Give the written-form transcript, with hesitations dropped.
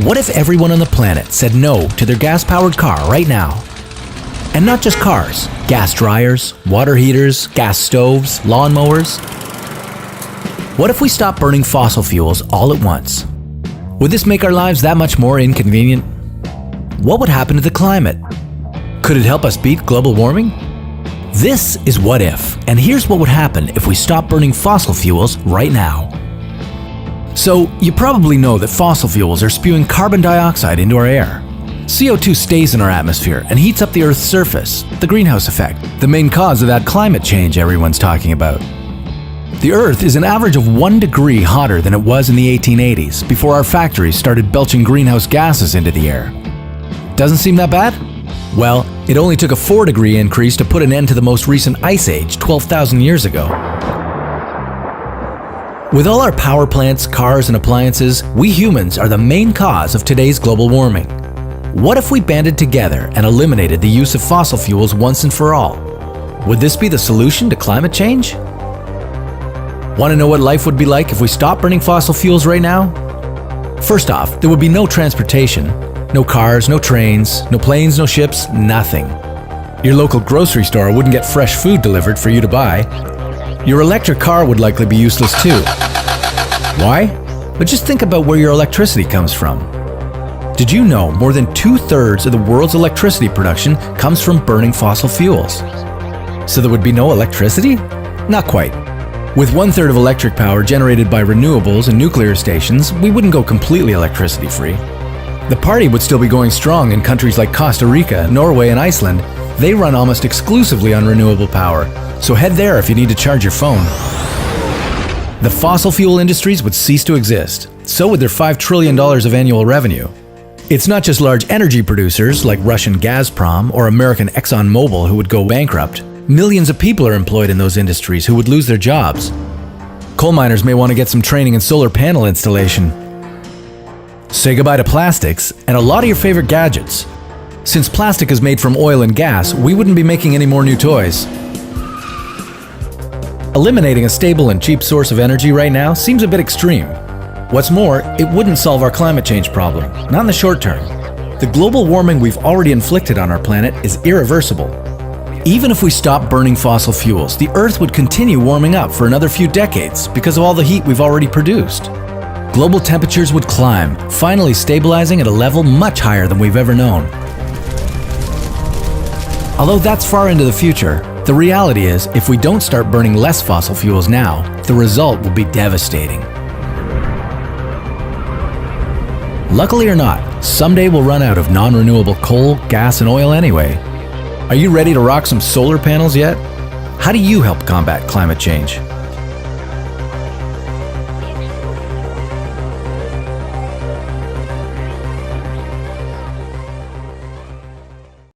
What if everyone on the planet said no to their gas-powered car right now? And not just cars, gas dryers, water heaters, gas stoves, lawnmowers. What if we stopped burning fossil fuels all at once? Would this make our lives that much more inconvenient? What would happen to the climate? Could it help us beat global warming? This is What If, and here's what would happen if we stopped burning fossil fuels right now. So, you probably know that fossil fuels are spewing carbon dioxide into our air. CO2 stays in our atmosphere and heats up the Earth's surface, the greenhouse effect, the main cause of that climate change everyone's talking about. The Earth is an average of 1 degree hotter than it was in the 1880s, before our factories started belching greenhouse gases into the air. Doesn't seem that bad? Well, it only took a 4-degree increase to put an end to the most recent ice age 12,000 years ago. With all our power plants, cars, and appliances, we humans are the main cause of today's global warming. What if we banded together and eliminated the use of fossil fuels once and for all? Would this be the solution to climate change? Want to know what life would be like if we stopped burning fossil fuels right now? First off, there would be no transportation. No cars, no trains, no planes, no ships, nothing. Your local grocery store wouldn't get fresh food delivered for you to buy. Your electric car would likely be useless too. Why? But just think about where your electricity comes from. Did you know more than 2/3 of the world's electricity production comes from burning fossil fuels? So there would be no electricity? Not quite. With 1/3 of electric power generated by renewables and nuclear stations, we wouldn't go completely electricity free. The party would still be going strong in countries like Costa Rica, Norway, and Iceland. They run almost exclusively on renewable power, so head there if you need to charge your phone. The fossil fuel industries would cease to exist. So would their $5 trillion of annual revenue. It's not just large energy producers like Russian Gazprom or American ExxonMobil who would go bankrupt. Millions of people are employed in those industries who would lose their jobs. Coal miners may want to get some training in solar panel installation. Say goodbye to plastics and a lot of your favorite gadgets. Since plastic is made from oil and gas, we wouldn't be making any more new toys. Eliminating a stable and cheap source of energy right now seems a bit extreme. What's more, it wouldn't solve our climate change problem, not in the short term. The global warming we've already inflicted on our planet is irreversible. Even if we stop burning fossil fuels, the Earth would continue warming up for another few decades because of all the heat we've already produced. Global temperatures would climb, finally stabilizing at a level much higher than we've ever known. Although that's far into the future, the reality is, if we don't start burning less fossil fuels now, the result will be devastating. Luckily or not, someday we'll run out of non-renewable coal, gas, and oil anyway. Are you ready to rock some solar panels yet? How do you help combat climate change?